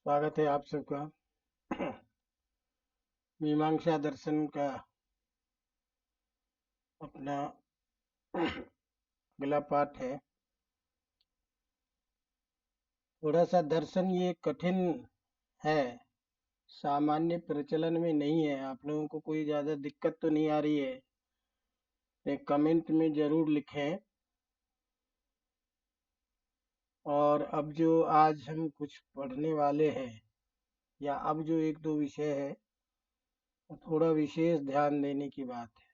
स्वागत है आप सबका। मीमांसा दर्शन का अपना अगला पाठ है। थोड़ा सा दर्शन ये कठिन है, सामान्य प्रचलन में नहीं है। आप लोगों को कोई ज़्यादा दिक्कत तो नहीं आ रही है? एक कमेंट में ज़रूर लिखें। और अब जो आज हम कुछ पढ़ने वाले हैं, या अब जो एक दो विषय है, वो थोड़ा विशेष ध्यान देने की बात है,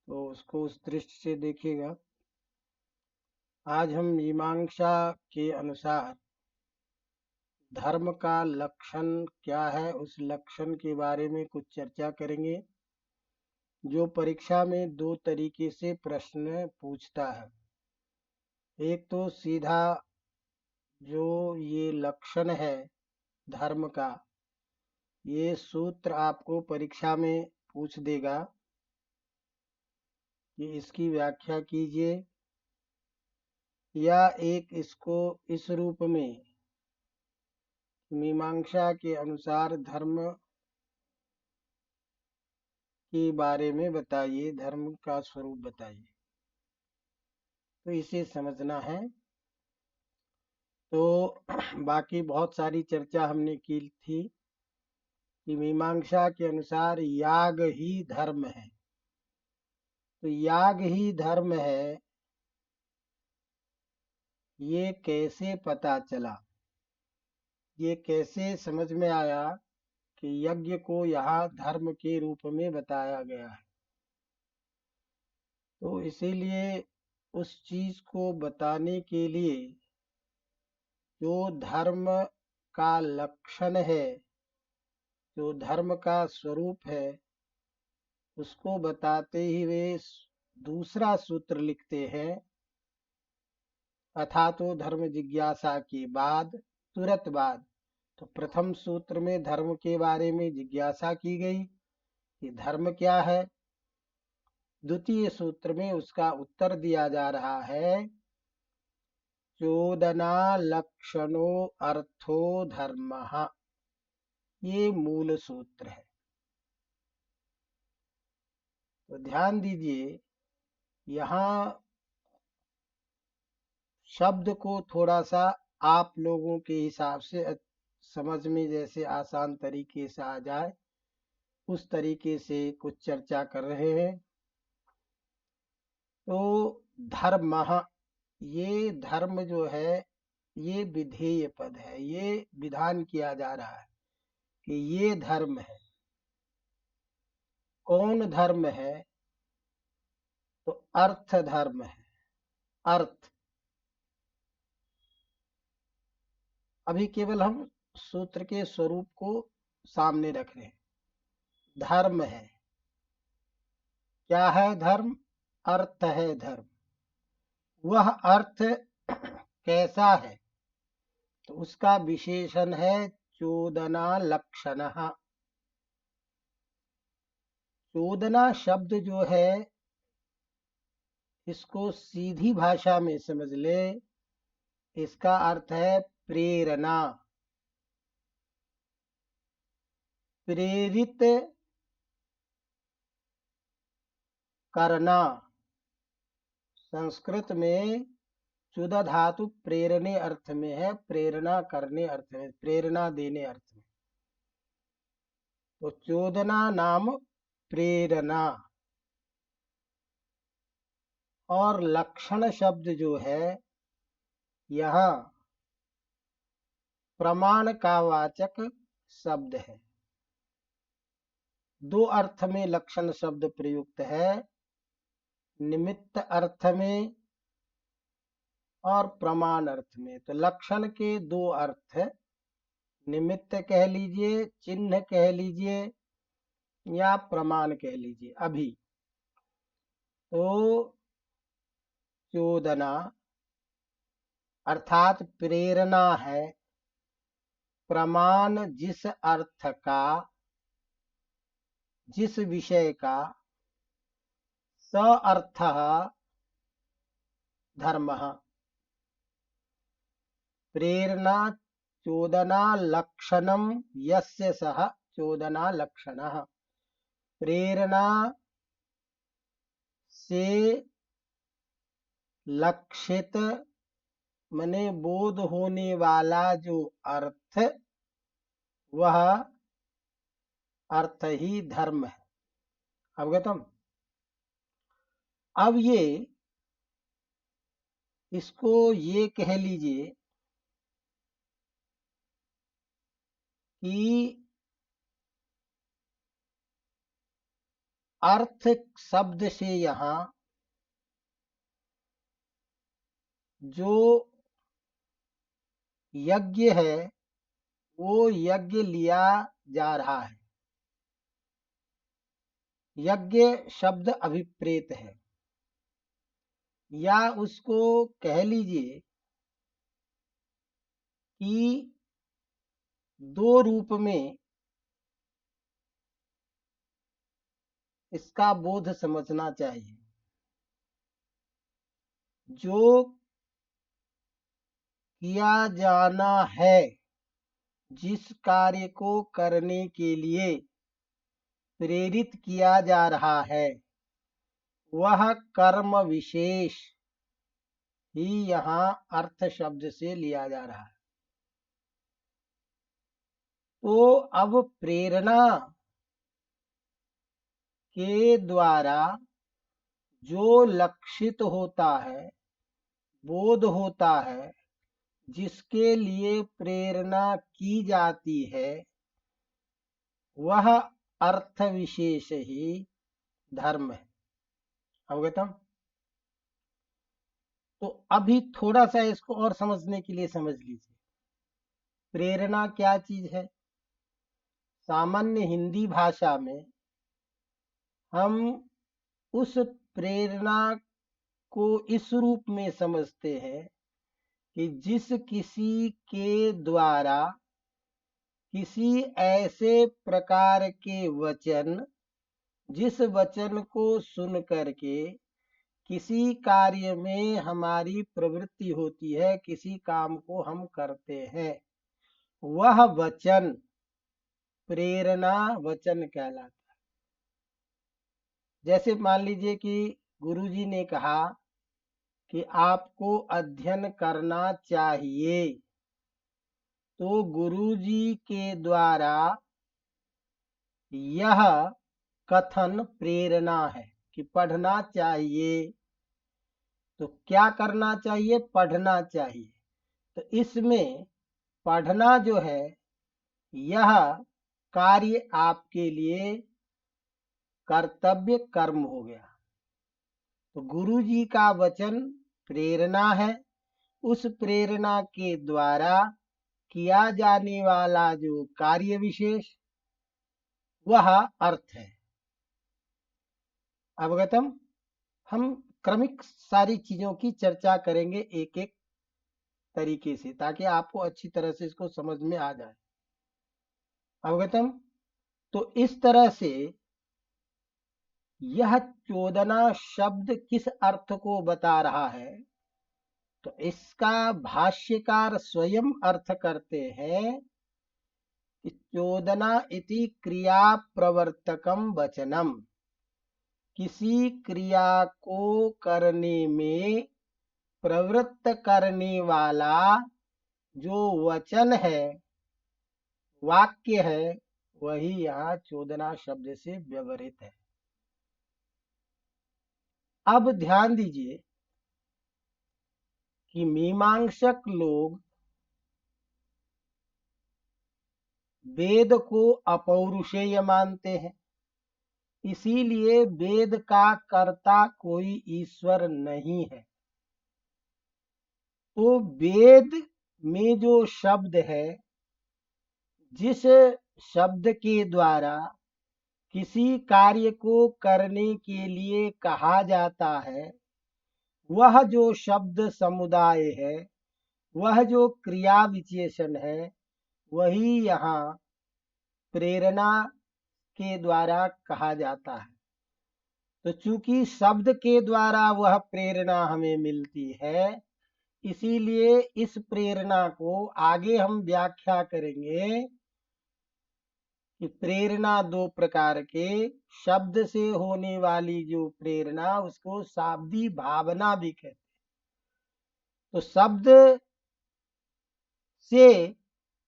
तो उसको उस दृष्टि से देखिएगा। आज हम मीमांसा के अनुसार धर्म का लक्षण क्या है, उस लक्षण के बारे में कुछ चर्चा करेंगे, जो परीक्षा में दो तरीके से प्रश्न पूछता है। एक तो सीधा जो ये लक्षण है धर्म का, ये सूत्र आपको परीक्षा में पूछ देगा कि इसकी व्याख्या कीजिए, या एक इसको इस रूप में मीमांसा के अनुसार धर्म के बारे में बताइए, धर्म का स्वरूप बताइए। तो इसे समझना है। तो बाकी बहुत सारी चर्चा हमने की थी कि मीमांसा के अनुसार याग ही धर्म है। तो याग ही धर्म है, ये कैसे पता चला, ये कैसे समझ में आया कि यज्ञ को यहाँ धर्म के रूप में बताया गया है? तो इसीलिए उस चीज को बताने के लिए जो धर्म का लक्षण है, जो धर्म का स्वरूप है, उसको बताते ही वे दूसरा सूत्र लिखते हैं। अथा तो धर्म जिज्ञासा के बाद, तुरंत बाद, तो प्रथम सूत्र में धर्म के बारे में जिज्ञासा की गई कि धर्म क्या है। द्वितीय सूत्र में उसका उत्तर दिया जा रहा है, चोदना लक्षणो अर्थो धर्मः। ये मूल सूत्र है। तो ध्यान दीजिए, यहाँ शब्द को थोड़ा सा आप लोगों के हिसाब से समझ में जैसे आसान तरीके से आ जाए, उस तरीके से कुछ चर्चा कर रहे हैं। तो धर्म, ये धर्म जो है, ये विधेय पद है, ये विधान किया जा रहा है कि ये धर्म है। कौन धर्म है? तो अर्थ धर्म है। अर्थ, अभी केवल हम सूत्र के स्वरूप को सामने रख रहे हैं। धर्म है, क्या है धर्म? अर्थ है धर्म। वह अर्थ कैसा है? तो उसका विशेषण है चोदना लक्षण। चोदना शब्द जो है, इसको सीधी भाषा में समझ ले, इसका अर्थ है प्रेरणा, प्रेरित करना। संस्कृत में चुदा धातु प्रेरणे अर्थ में है, प्रेरणा करने अर्थ में, प्रेरणा देने अर्थ में। तो चोदना नाम प्रेरणा। और लक्षण शब्द जो है, यहाँ प्रमाण का वाचक शब्द है। दो अर्थ में लक्षण शब्द प्रयुक्त है, निमित्त अर्थ में और प्रमाण अर्थ में। तो लक्षण के दो अर्थ, निमित्त कह लीजिए, चिन्ह कह लीजिए, या प्रमाण कह लीजिए। अभी तो चोदना अर्थात प्रेरणा है। प्रमाण जिस अर्थ का, जिस विषय का, स अर्थ धर्म। प्रेरणा चोदना लक्षणम यस्य सः चोदना लक्षणः। प्रेरणा से लक्षित मने बोध होने वाला जो अर्थ, वह अर्थ ही धर्म है। अवगतम। अब इसको ये कह लीजिए कि अर्थ शब्द से यहाँ जो यज्ञ है वो यज्ञ लिया जा रहा है। यज्ञ शब्द अभिप्रेत है, या उसको कह लीजिए कि दो रूप में इसका बोध समझना चाहिए। जो किया जाना है, जिस कार्य को करने के लिए प्रेरित किया जा रहा है, वह कर्म विशेष ही यहाँ अर्थ शब्द से लिया जा रहा है। तो अब प्रेरणा के द्वारा जो लक्षित होता है, बोध होता है, जिसके लिए प्रेरणा की जाती है, वह अर्थ विशेष ही धर्म है। अवगतम। तो अभी थोड़ा सा इसको और समझने के लिए समझ लीजिए, प्रेरणा क्या चीज है। सामान्य हिंदी भाषा में हम उस प्रेरणा को इस रूप में समझते हैं कि जिस किसी के द्वारा किसी ऐसे प्रकार के वचन, जिस वचन को सुन करके किसी कार्य में हमारी प्रवृत्ति होती है, किसी काम को हम करते हैं, वह वचन प्रेरणा वचन कहलाता है। जैसे मान लीजिए कि गुरुजी ने कहा कि आपको अध्ययन करना चाहिए, तो गुरुजी के द्वारा यह कथन प्रेरणा है कि पढ़ना चाहिए। तो क्या करना चाहिए? पढ़ना चाहिए। तो इसमें पढ़ना जो है, यह कार्य आपके लिए कर्तव्य कर्म हो गया। तो गुरु जी का वचन प्रेरणा है। उस प्रेरणा के द्वारा किया जाने वाला जो कार्य विशेष, वह अर्थ है। अवगतम। हम क्रमिक सारी चीजों की चर्चा करेंगे एक एक तरीके से, ताकि आपको अच्छी तरह से इसको समझ में आ जाए। अवगतम। तो इस तरह से यह चोदना शब्द किस अर्थ को बता रहा है, तो इसका भाष्यकार स्वयं अर्थ करते हैं कि चोदना इति क्रिया प्रवर्तकम वचनम। किसी क्रिया को करने में प्रवृत्त करने वाला जो वचन है, वाक्य है, वही यहाँ चोदना शब्द से व्यवहृत है। अब ध्यान दीजिए कि मीमांसक लोग वेद को अपौरुषेय मानते हैं, इसीलिए वेद का कर्ता कोई ईश्वर नहीं है। तो वेद में जो शब्द है, जिस शब्द के द्वारा किसी कार्य को करने के लिए कहा जाता है, वह जो शब्द समुदाय है, वह जो क्रिया विशेषण है, वही यहाँ प्रेरणा के द्वारा कहा जाता है। तो चूंकि शब्द के द्वारा वह प्रेरणा हमें मिलती है, इसीलिए इस प्रेरणा को आगे हम व्याख्या करेंगे कि प्रेरणा दो प्रकार के, शब्द से होने वाली जो प्रेरणा उसको शाब्दी भावना भी कहते हैं। तो शब्द से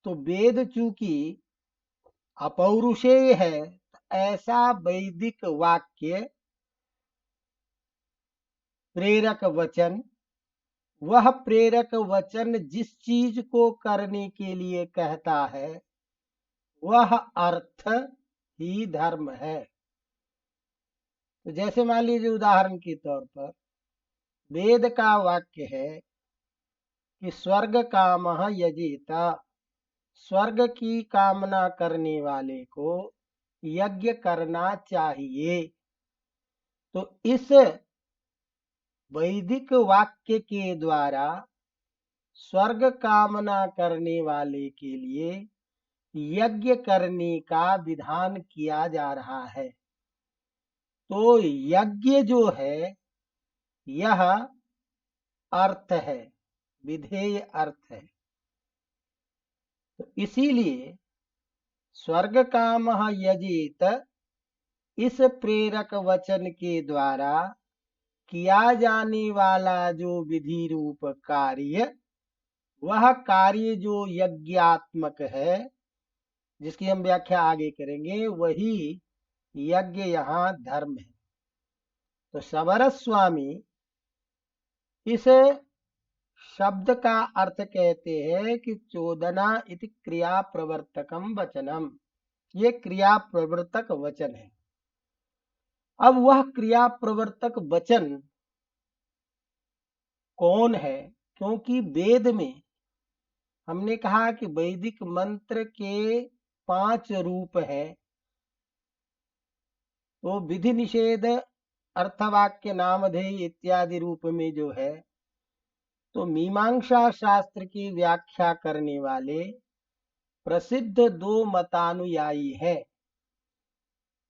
तो वेद चूंकि अपौरुषेय है, ऐसा वैदिक वाक्य प्रेरक वचन, वह प्रेरक वचन जिस चीज को करने के लिए कहता है वह अर्थ ही धर्म है। तो जैसे मान लीजिए उदाहरण के तौर पर वेद का वाक्य है कि स्वर्ग कामः यजेत, स्वर्ग की कामना करने वाले को यज्ञ करना चाहिए। तो इस वैदिक वाक्य के द्वारा स्वर्ग कामना करने वाले के लिए यज्ञ करने का विधान किया जा रहा है। तो यज्ञ जो है यह अर्थ है, विधेय अर्थ है। तो इसीलिए स्वर्ग कामः यजेत इस प्रेरक वचन के द्वारा किया जाने वाला जो विधि रूप कार्य, वह कार्य जो यज्ञात्मक है, जिसकी हम व्याख्या आगे करेंगे, वही यज्ञ यहाँ धर्म है। तो सबरस स्वामी इस शब्द का अर्थ कहते हैं कि चोदना इति क्रिया प्रवर्तकम वचनम, ये क्रिया प्रवर्तक वचन है। अब वह क्रिया प्रवर्तक वचन कौन है? क्योंकि वेद में हमने कहा कि वैदिक मंत्र के 5 रूप है। तो विधि निषेध, अर्थवाक्य, नामधेय इत्यादि रूप में जो है, तो मीमांसा शास्त्र की व्याख्या करने वाले प्रसिद्ध 2 मतानुयायी है।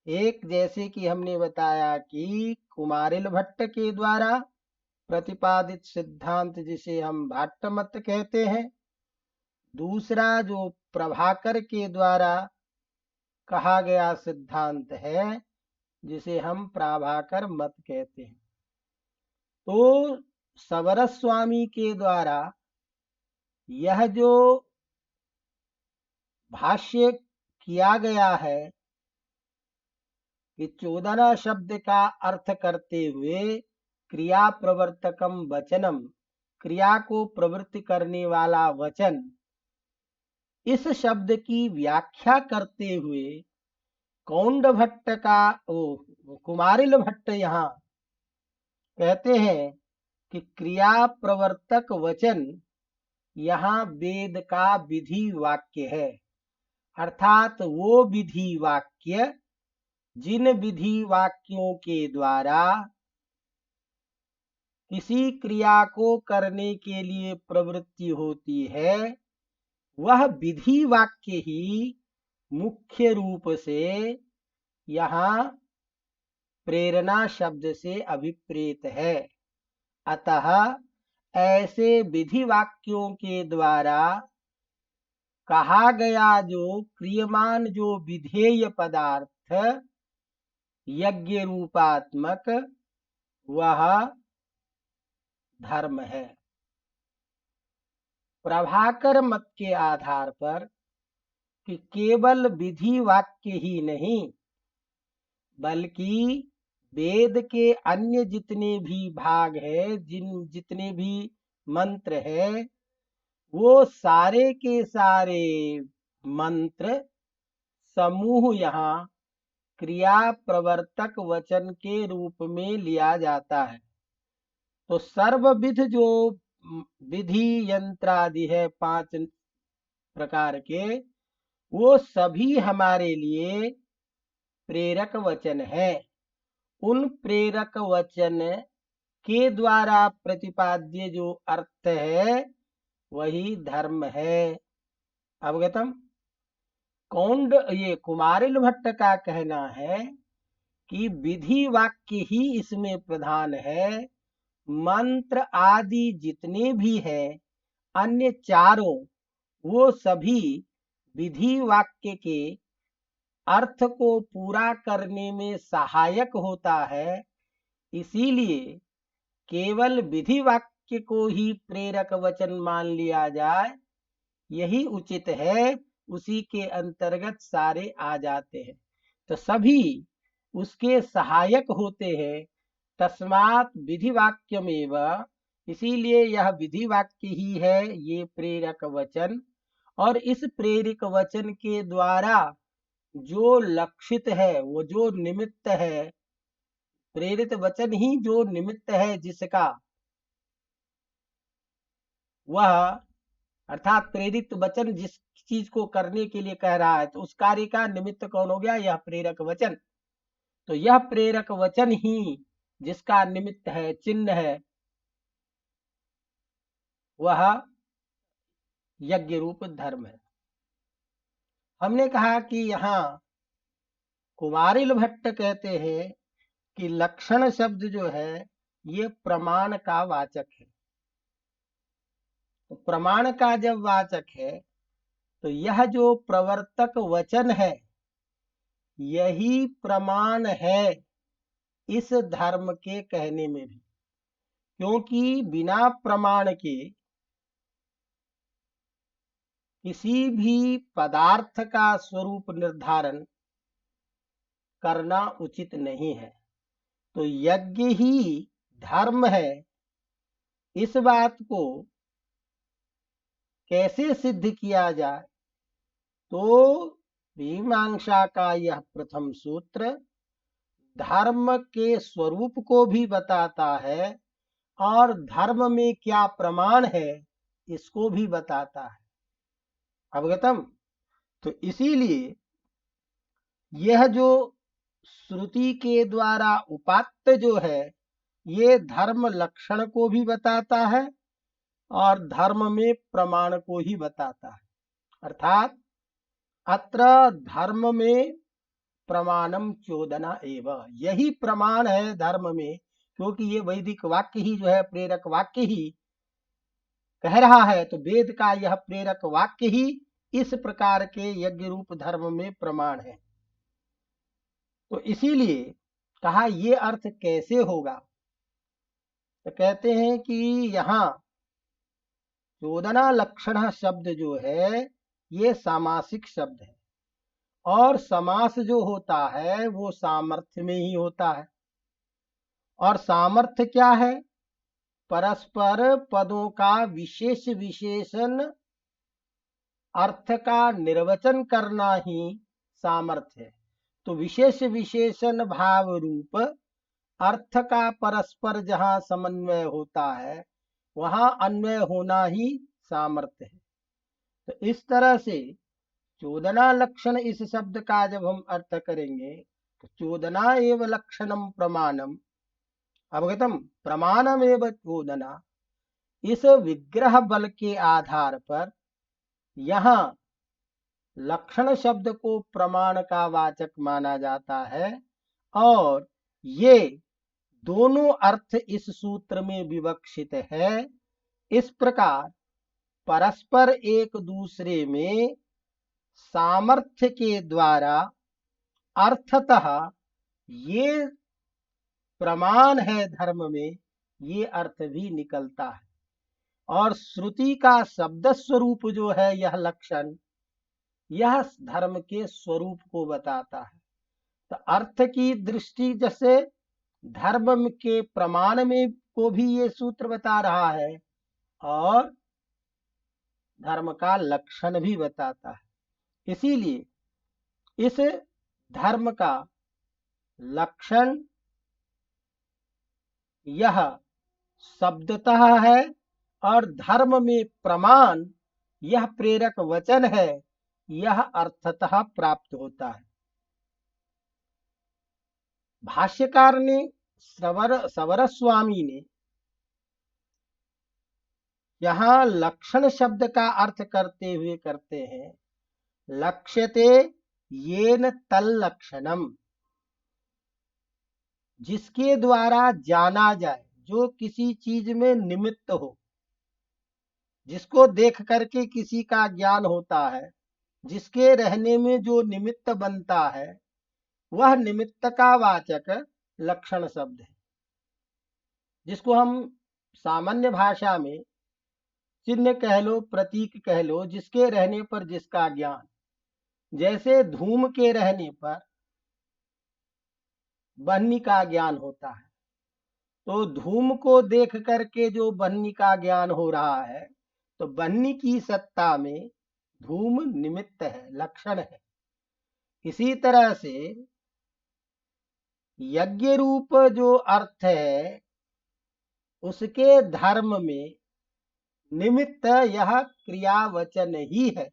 एक जैसे कि हमने बताया कि कुमारिल भट्ट के द्वारा प्रतिपादित सिद्धांत जिसे हम भाट्ट मत कहते हैं, दूसरा जो प्रभाकर के द्वारा कहा गया सिद्धांत है जिसे हम प्राभाकर मत कहते हैं। तो सबरस स्वामी के द्वारा यह जो भाष्य किया गया है कि चोदना शब्द का अर्थ करते हुए क्रिया प्रवर्तकम वचनम, क्रिया को प्रवृत्ति करने वाला वचन, इस शब्द की व्याख्या करते हुए कौंड भट्ट का कुमारिल भट्ट यहाँ कहते हैं कि क्रिया प्रवर्तक वचन यहाँ वेद का विधि वाक्य है। अर्थात वो विधि वाक्य जिन विधि वाक्यों के द्वारा किसी क्रिया को करने के लिए प्रवृत्ति होती है, वह विधि वाक्य ही मुख्य रूप से यहाँ प्रेरणा शब्द से अभिप्रेत है। अतः ऐसे विधि वाक्यों के द्वारा कहा गया जो क्रियमान जो विधेय पदार्थ यज्ञ रूपात्मक, वह धर्म है। प्रभाकर मत के आधार पर कि केवल विधि वाक्य ही नहीं बल्कि वेद के अन्य जितने भी भाग है, जितने भी मंत्र है, वो सारे के सारे मंत्र समूह यहाँ क्रिया प्रवर्तक वचन के रूप में लिया जाता है। तो सर्वविध जो विधि यंत्रादि है 5 प्रकार के, वो सभी हमारे लिए प्रेरक वचन है। उन प्रेरक वचन के द्वारा प्रतिपाद्य जो अर्थ है वही धर्म है। अवगतम? कौंड ये कुमारिल भट्ट का कहना है कि विधि वाक्य ही इसमें प्रधान है मंत्र आदि जितने भी हैं, अन्य चारों, वो सभी विधि वाक्य के अर्थ को पूरा करने में सहायक होता है। इसीलिए केवल विधि वाक्य को ही प्रेरक वचन मान लिया जाए, यही उचित है। उसी के अंतर्गत सारे आ जाते हैं, तो सभी उसके सहायक होते हैं। तस्मात् विधि वाक्यमेव, इसीलिए यह विधि वाक्य ही है ये प्रेरक वचन। और इस प्रेरक वचन के द्वारा जो लक्षित है, वो जो निमित्त है, प्रेरित वचन ही जो निमित्त है जिसका, वह अर्थात प्रेरित वचन जिस चीज को करने के लिए कह रहा है, तो उस कार्य का निमित्त कौन हो गया? यह प्रेरक वचन। तो यह प्रेरक वचन ही जिसका निमित्त है, चिन्ह है, वह यज्ञ रूप धर्म है। हमने कहा कि यहाँ कुमारिल भट्ट कहते हैं कि लक्षण शब्द जो है ये प्रमाण का वाचक है। तो प्रमाण का जब वाचक है, तो यह जो प्रवर्तक वचन है, यही प्रमाण है इस धर्म के कहने में भी। क्योंकि बिना प्रमाण के किसी भी पदार्थ का स्वरूप निर्धारण करना उचित नहीं है। तो यज्ञ ही धर्म है, इस बात को कैसे सिद्ध किया जाए? तो मीमांसा का यह प्रथम सूत्र धर्म के स्वरूप को भी बताता है और धर्म में क्या प्रमाण है इसको भी बताता है। अवगतम? तो इसीलिए यह जो श्रुति के द्वारा उपात्त जो है, ये धर्म लक्षण को भी बताता है और धर्म में प्रमाण को ही बताता है। अर्थात अत्र धर्म में प्रमाणम चोदना एव, यही प्रमाण है धर्म में। क्योंकि ये वैदिक वाक्य ही जो है, प्रेरक वाक्य ही कह रहा है, तो वेद का यह प्रेरक वाक्य ही इस प्रकार के यज्ञ रूप धर्म में प्रमाण है। तो इसीलिए कहा ये अर्थ कैसे होगा? तो कहते हैं कि यहाँ चोदना लक्षण शब्द जो है ये सामासिक शब्द है, और समास जो होता है वो सामर्थ्य में ही होता है। और सामर्थ्य क्या है? परस्पर पदों का विशेष विशेषण अर्थ का निर्वचन करना ही सामर्थ्य है। तो विशेष विशेषण भाव रूप अर्थ का परस्पर जहां समन्वय होता है, वहां अन्वय होना ही सामर्थ्य है। तो इस तरह से चोदना लक्षण इस शब्द का जब हम अर्थ करेंगे, तो चोदना एव लक्षणम प्रमाणम, अवगतम? प्रमाणम एव चोदना, इस विग्रह बल के आधार पर यहाँ लक्षण शब्द को प्रमाण का वाचक माना जाता है। और ये दोनों अर्थ इस सूत्र में विवक्षित है। इस प्रकार परस्पर एक दूसरे में सामर्थ्य के द्वारा अर्थतः ये प्रमाण है धर्म में, ये अर्थ भी निकलता है। और श्रुति का शब्द स्वरूप जो है यह लक्षण, यह धर्म के स्वरूप को बताता है। तो अर्थ की दृष्टि जैसे धर्म के प्रमाण में को भी ये सूत्र बता रहा है, और धर्म का लक्षण भी बताता है। इसीलिए इस धर्म का लक्षण यह शब्दतः है, और धर्म में प्रमाण यह प्रेरक वचन है, यह अर्थतः प्राप्त होता है। भाष्यकार ने सवर स्वामी ने यहाँ लक्षण शब्द का अर्थ करते हुए करते हैं लक्ष्यते येन तल्लक्षणम, जिसके द्वारा जाना जाए, जो किसी चीज में निमित्त हो, जिसको देख करके किसी का ज्ञान होता है, जिसके रहने में जो निमित्त बनता है, वह निमित्त का वाचक लक्षण शब्द है, जिसको हम सामान्य भाषा में चिन्ह कह लो, प्रतीक कह लो, जिसके रहने पर जिसका ज्ञान। जैसे धूम के रहने पर बन्नी का ज्ञान होता है, तो धूम को देख करके जो बन्नी का ज्ञान हो रहा है, तो बन्नी की सत्ता में धूम निमित्त है, लक्षण है। इसी तरह से यज्ञ रूप जो अर्थ है, उसके धर्म में निमित्त यह क्रियावचन ही है,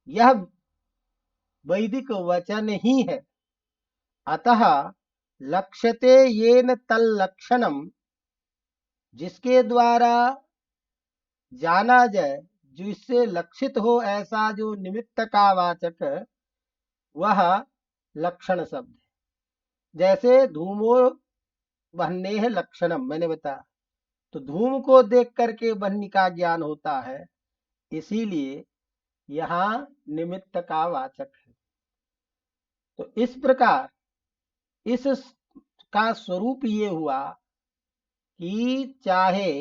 यह वैदिक वचन ही है। अतः लक्ष्यते येन तल्लक्षणम, जिसके द्वारा जाना जाए, जिससे लक्षित हो ऐसा जो निमित्त का वाचक, वह लक्षण शब्द है। जैसे धूमो बन्नेह लक्षणम, मैंने बताया, तो धूम को देख करके बन्नी का ज्ञान होता है, इसीलिए यहाँ निमित्त का वाचक है। तो इस प्रकार इस का स्वरूप ये हुआ कि चाहे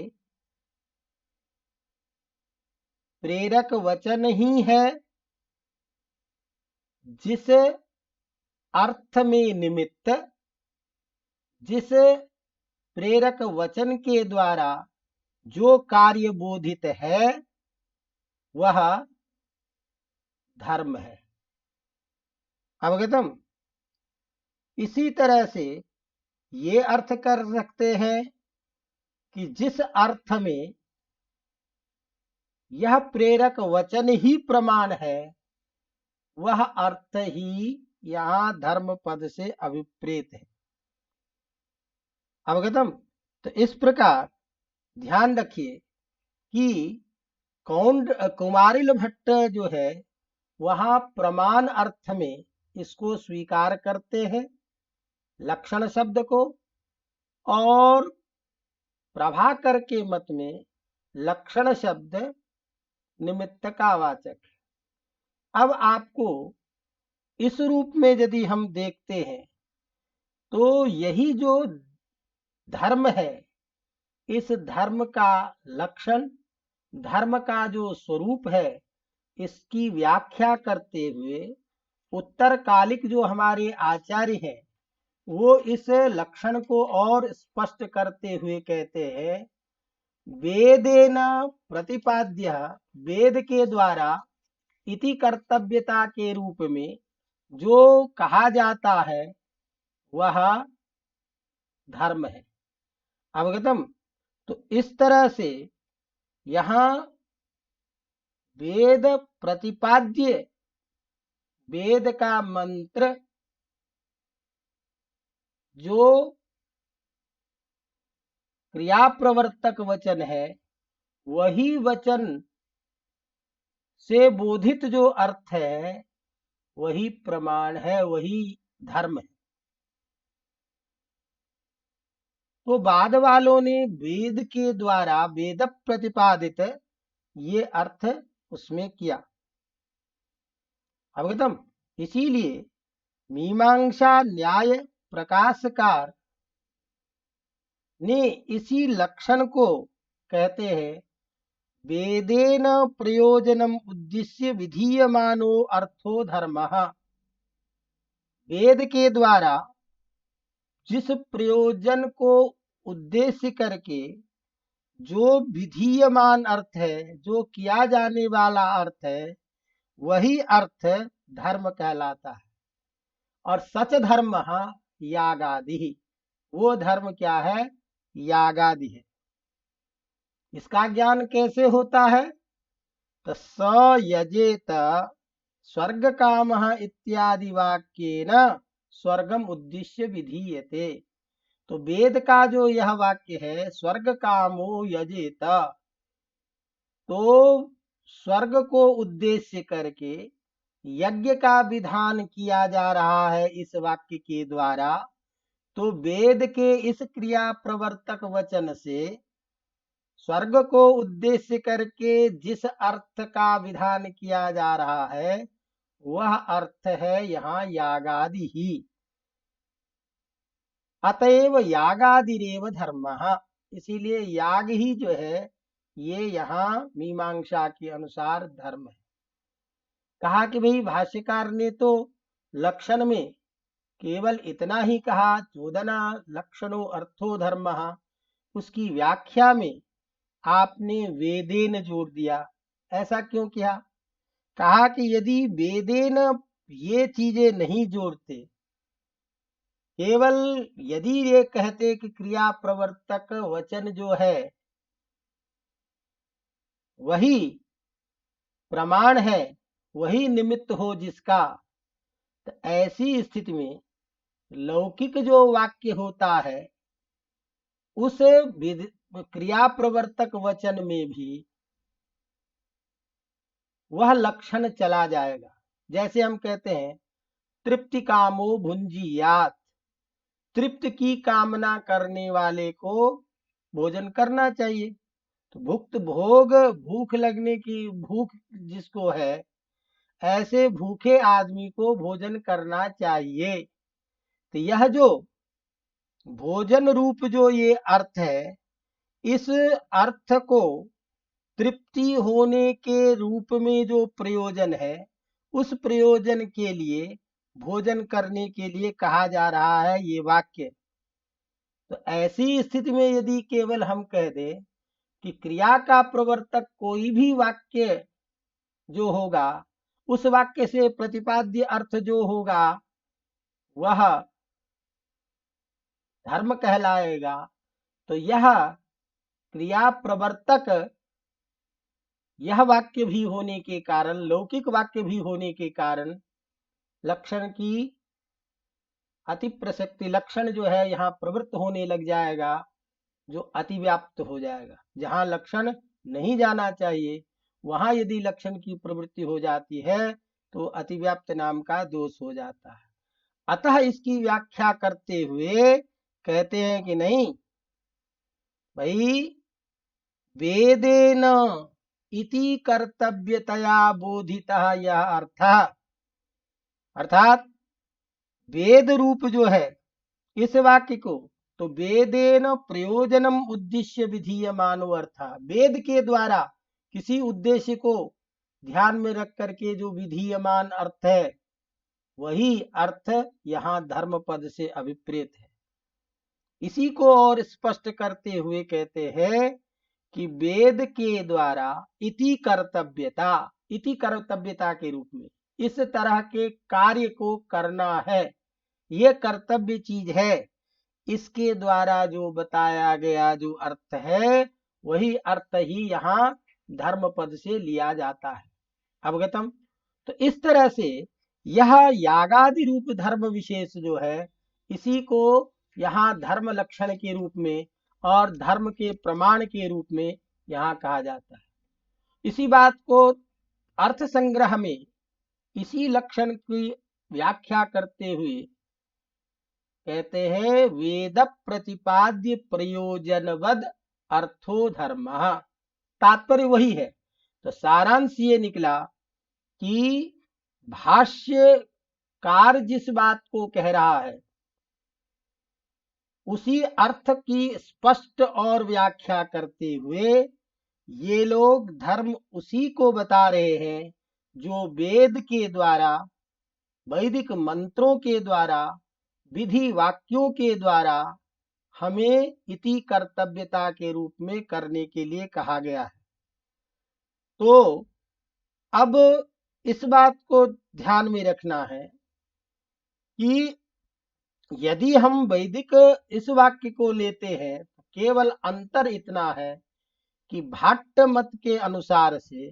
प्रेरक वचन ही है, जिस अर्थ में निमित्त, जिस प्रेरक वचन के द्वारा जो कार्य बोधित है, वह धर्म है। अवगतम। इसी तरह से ये अर्थ कर सकते हैं कि जिस अर्थ में यह प्रेरक वचन ही प्रमाण है, वह अर्थ ही यहाँ धर्म पद से अभिप्रेत है। अवगतम। तो इस प्रकार ध्यान रखिए कि कुमारिल भट्ट जो है, वहां प्रमाण अर्थ में इसको स्वीकार करते हैं, लक्षण शब्द को, और प्रभाकर के मत में लक्षण शब्द निमित्त का वाचक है। अब आपको इस रूप में यदि हम देखते हैं, तो यही जो धर्म है, इस धर्म का लक्षण, धर्म का जो स्वरूप है, इसकी व्याख्या करते हुए उत्तरकालिक जो हमारे आचार्य हैं, वो इस लक्षण को और स्पष्ट करते हुए कहते हैं, वेदेन प्रतिपाद्य, वेद के द्वारा इति कर्तव्यता के रूप में जो कहा जाता है, वह धर्म है। अवगतम। तो इस तरह से यहाँ वेद प्रतिपाद्य, वेद का मंत्र जो क्रिया प्रवर्तक वचन है, वही वचन से बोधित जो अर्थ है, वही प्रमाण है, वही धर्म है। तो बाद वालों ने वेद के द्वारा वेद प्रतिपादित ये अर्थ उसमें किया। अवगतम। इसीलिए मीमांसा न्याय प्रकाशकार ने इसी लक्षण को कहते हैं, वेदेन प्रयोजनम उद्देश्य विधीयमानो अर्थो धर्मः। वेद के द्वारा जिस प्रयोजन को उद्देश्य करके जो विधीयमान अर्थ है, जो किया जाने वाला अर्थ है, वही अर्थ धर्म कहलाता है। और सच धर्म यागादि, वो धर्म क्या है? यागादि है। इसका ज्ञान कैसे होता है? तो स यजेत स्वर्ग काम इत्यादि वाक्येन स्वर्गम उद्देश्य विधीयते। तो वेद का जो यह वाक्य है, स्वर्ग कामो यजेत, तो स्वर्ग को उद्देश्य करके यज्ञ का विधान किया जा रहा है इस वाक्य के द्वारा। तो वेद के इस क्रिया प्रवर्तक वचन से स्वर्ग को उद्देश्य करके जिस अर्थ का विधान किया जा रहा है वह अर्थ है यहाँ यागादि ही। अतएव यागादिरेव धर्म, इसीलिए याग ही जो है ये यहाँ मीमांसा के अनुसार धर्म है। कहा कि भाई भाष्यकार ने तो लक्षण में केवल इतना ही कहा, चोदना लक्षणों अर्थो धर्म, उसकी व्याख्या में आपने वेदेन जोड़ दिया। ऐसा क्यों किया? कहा कि यदि वेदेन ये चीजें नहीं जोड़ते, केवल यदि ये कहते कि क्रिया प्रवर्तक वचन जो है वही प्रमाण है, वही निमित्त हो जिसका, तो ऐसी स्थिति में लौकिक जो वाक्य होता है उस क्रिया प्रवर्तक वचन में भी वह लक्षण चला जाएगा। जैसे हम कहते हैं तृप्ति कामो भुंजीयात, तृप्त की कामना करने वाले को भोजन करना चाहिए। तो भुक्त भोग, भूख लगने की भूख जिसको है, ऐसे भूखे आदमी को भोजन करना चाहिए। तो यह जो भोजन रूप जो ये अर्थ है, इस अर्थ को तृप्ति होने के रूप में जो प्रयोजन है, उस प्रयोजन के लिए भोजन करने के लिए कहा जा रहा है ये वाक्य। तो ऐसी स्थिति में यदि केवल हम कह दें कि क्रिया का प्रवर्तक कोई भी वाक्य जो होगा, उस वाक्य से प्रतिपाद्य अर्थ जो होगा वह धर्म कहलाएगा, तो यह क्रिया प्रवर्तक यह वाक्य भी होने के कारण, लौकिक वाक्य भी होने के कारण लक्षण की अति प्रसक्ति, लक्षण जो है यहाँ प्रवृत्त होने लग जाएगा, जो अतिव्याप्त हो जाएगा। जहाँ लक्षण नहीं जाना चाहिए वहां यदि लक्षण की प्रवृत्ति हो जाती है तो अतिव्याप्त नाम का दोष हो जाता है। अतः इसकी व्याख्या करते हुए कहते हैं कि नहीं भाई, वेदेन इति कर्तव्यतया बोधितः यह अर्थ, अर्थात वेद रूप जो है इस वाक्य को, तो वेदेन प्रयोजनम उद्देश्य विधीयमानो अर्थ, वेद के द्वारा किसी उद्देश्य को ध्यान में रख करके जो विधीयमान अर्थ है वही अर्थ यहाँ धर्म पद से अभिप्रेत है। इसी को और स्पष्ट करते हुए कहते हैं कि वेद के द्वारा इति कर्तव्यता, इति कर्तव्यता के रूप में इस तरह के कार्य को करना है, ये कर्तव्य चीज है, इसके द्वारा जो बताया गया जो अर्थ है वही अर्थ ही यहाँ धर्म पद से लिया जाता है। अवगतम? तो इस तरह से यह यागादि रूप धर्म विशेष जो है, इसी को यहाँ धर्म लक्षण के रूप में और धर्म के प्रमाण के रूप में यहाँ कहा जाता है। इसी बात को अर्थ संग्रह में इसी लक्षण की व्याख्या करते हुए कहते हैं वेद प्रतिपाद्य प्रयोजनवद अर्थो धर्म, तात्पर्य वही है। तो सारांश ये निकला कि भाष्यकार जिस बात को कह रहा है उसी अर्थ की स्पष्ट और व्याख्या करते हुए ये लोग धर्म उसी को बता रहे हैं जो वेद के द्वारा, वैदिक मंत्रों के द्वारा, विधि वाक्यों के द्वारा हमें इति कर्तव्यता के रूप में करने के लिए कहा गया है। तो अब इस बात को ध्यान में रखना है कि यदि हम वैदिक इस वाक्य को लेते हैं तो केवल अंतर इतना है कि भाट्ट मत के अनुसार से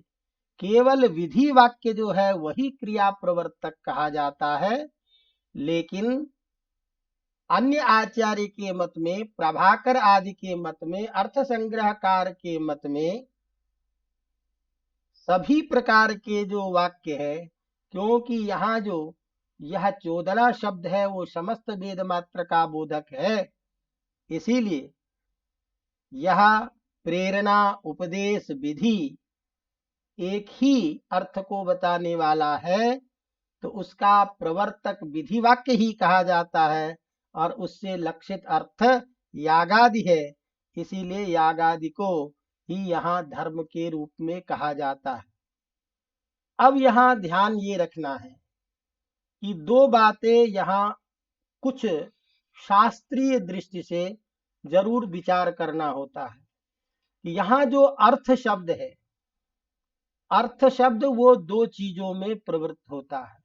केवल विधि वाक्य जो है वही क्रिया प्रवर्तक कहा जाता है, लेकिन अन्य आचार्य के मत में, प्रभाकर आदि के मत में, अर्थ संग्रहकार के मत में सभी प्रकार के जो वाक्य है, क्योंकि यहाँ जो यह चोदना शब्द है वो समस्त वेद मात्र का बोधक है, इसीलिए यह प्रेरणा उपदेश विधि एक ही अर्थ को बताने वाला है, तो उसका प्रवर्तक विधि वाक्य ही कहा जाता है और उससे लक्षित अर्थ यागादि है, इसीलिए यागादि को ही यहाँ धर्म के रूप में कहा जाता है। अब यहाँ ध्यान ये रखना है कि दो बातें यहाँ कुछ शास्त्रीय दृष्टि से जरूर विचार करना होता है कि यहाँ जो अर्थ शब्द है, अर्थ शब्द वो दो चीजों में प्रवृत्त होता है।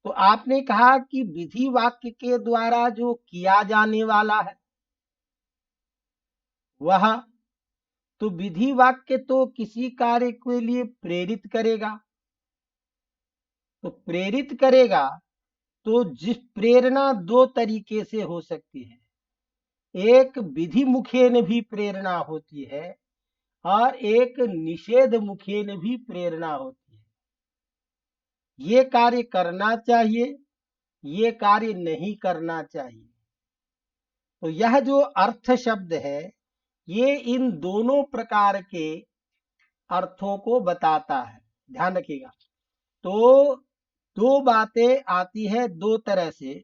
तो आपने कहा कि विधि वाक्य के द्वारा जो किया जाने वाला है वह, तो विधि वाक्य तो किसी कार्य के लिए प्रेरित करेगा, तो प्रेरित करेगा तो जिस प्रेरणा दो तरीके से हो सकती है, एक विधि मुखेन भी प्रेरणा होती है और एक निषेध मुखेन भी प्रेरणा होती है। ये कार्य करना चाहिए, ये कार्य नहीं करना चाहिए। तो यह जो अर्थ शब्द है ये इन दोनों प्रकार के अर्थों को बताता है, ध्यान रखिएगा। तो दो बातें आती है दो तरह से,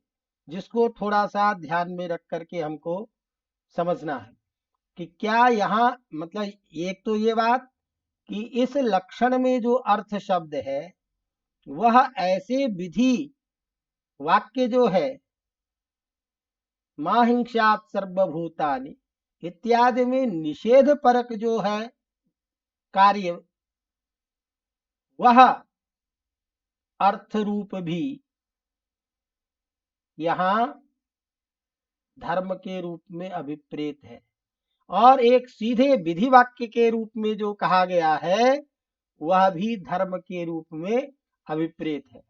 जिसको थोड़ा सा ध्यान में रख करके हमको समझना है कि क्या यहाँ मतलब एक तो ये बात कि इस लक्षण में जो अर्थ शब्द है वह ऐसे विधि वाक्य जो है मां हिंसात सर्वभूतानि इत्यादि में निषेध परक जो है कार्य, वह अर्थ रूप भी यहाँ धर्म के रूप में अभिप्रेत है, और एक सीधे विधि वाक्य के रूप में जो कहा गया है वह भी धर्म के रूप में अभिप्रेत है।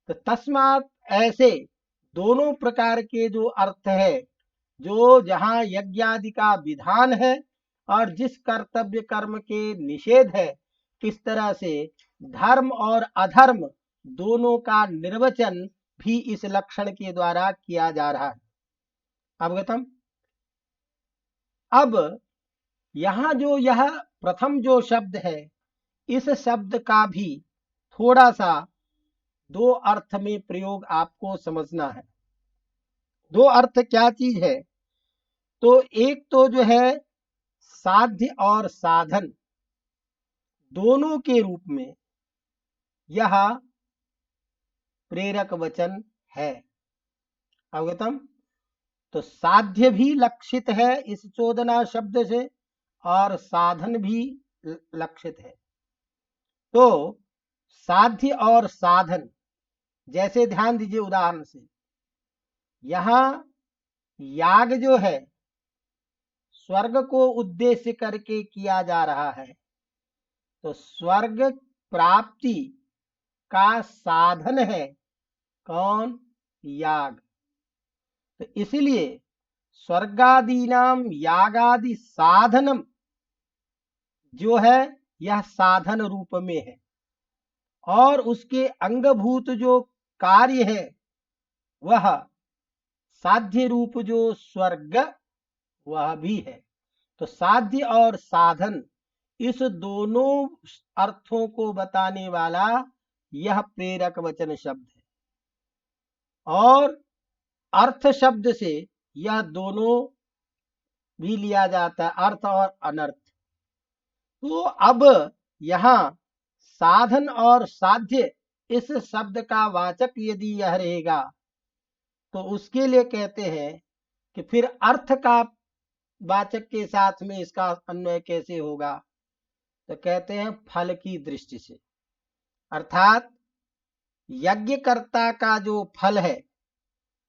तो तस्मात् ऐसे दोनों प्रकार के जो अर्थ है, जो जहाँ यज्ञ आदि का विधान है और जिस कर्तव्य कर्म के निषेध है, किस तरह से धर्म और अधर्म दोनों का निर्वचन भी इस लक्षण के द्वारा किया जा रहा है। अवगतम। अब यहाँ जो यह प्रथम जो शब्द है, इस शब्द का भी थोड़ा सा दो अर्थ में प्रयोग आपको समझना है। दो अर्थ क्या चीज है, तो एक तो जो है साध्य और साधन दोनों के रूप में यह प्रेरक वचन है। अवगतम। तो साध्य भी लक्षित है इस चोदना शब्द से और साधन भी लक्षित है। तो साध्य और साधन, जैसे ध्यान दीजिए उदाहरण से, यहां याग जो है स्वर्ग को उद्देश्य करके किया जा रहा है, तो स्वर्ग प्राप्ति का साधन है कौन? याग। तो इसलिए स्वर्गादीनाम यागादि साधनम जो है यह साधन रूप में है, और उसके अंगभूत जो कार्य है वह साध्य रूप जो स्वर्ग वह भी है। तो साध्य और साधन इस दोनों अर्थों को बताने वाला यह प्रेरक वचन शब्द है, और अर्थ शब्द से यह दोनों भी लिया जाता है, अर्थ और अनर्थ। तो अब यहाँ साधन और साध्य इस शब्द का वाचक यदि यह रहेगा तो उसके लिए कहते हैं कि फिर अर्थ का वाचक के साथ में इसका अन्वय कैसे होगा, तो कहते हैं फल की दृष्टि से, अर्थात यज्ञकर्ता का जो फल है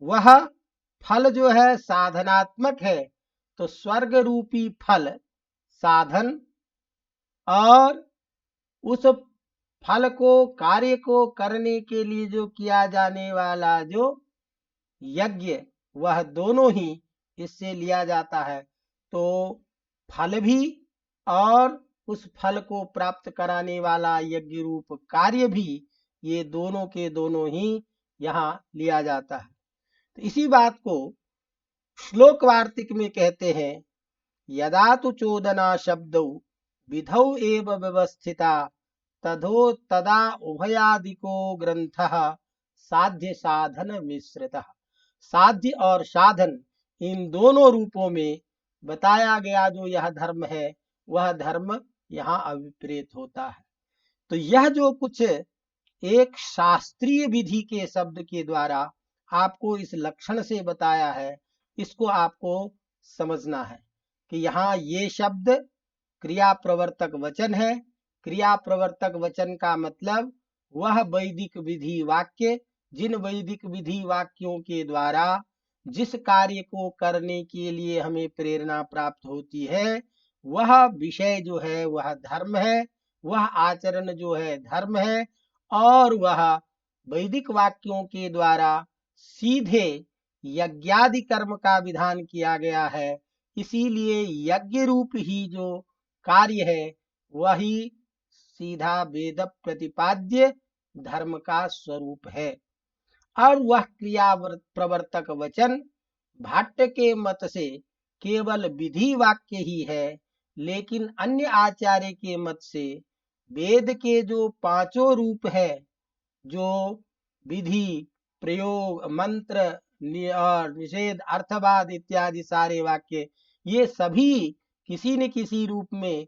वह फल जो है साधनात्मक है, तो स्वर्ग रूपी फल साधन, और उस फल को कार्य को करने के लिए जो किया जाने वाला जो यज्ञ वह दोनों ही इससे लिया जाता है। तो फल भी और उस फल को प्राप्त कराने वाला यज्ञ रूप कार्य भी, ये दोनों के दोनों ही यहाँ लिया जाता है। तो इसी बात को श्लोक वार्तिक में कहते हैं, यदा तु चोदना शब्दौ विधौ एव व्यवस्थिता तदो तदा उभयादिको ग्रंथः साध्य साधन मिश्रितः। साध्य और साधन इन दोनों रूपों में बताया गया जो यह धर्म है, वह धर्म यहाँ अभिप्रेत होता है। तो यह जो कुछ एक शास्त्रीय विधि के शब्द के द्वारा आपको इस लक्षण से बताया है, इसको आपको समझना है कि यहाँ ये शब्द क्रिया प्रवर्तक वचन है। क्रिया प्रवर्तक वचन का मतलब वह वैदिक विधि वाक्य, जिन वैदिक विधि वाक्यों के द्वारा जिस कार्य को करने के लिए हमें प्रेरणा प्राप्त होती है, वह विषय जो है वह धर्म है, वह आचरण जो है धर्म है। और वह वैदिक वाक्यों के द्वारा सीधे यज्ञादि कर्म का विधान किया गया है। इसीलिए यज्ञ रूप ही जो कार्य है वही सीधा वेद प्रतिपाद्य धर्म का स्वरूप है। और वह क्रिया प्रवर्तक वचन भाट्ट के मत से केवल विधि वाक्य ही है, लेकिन अन्य आचार्य के मत से वेद के जो पांचों रूप है, जो विधि, प्रयोग, मंत्र और निषेध, अर्थवाद इत्यादि सारे वाक्य, ये सभी किसी न किसी रूप में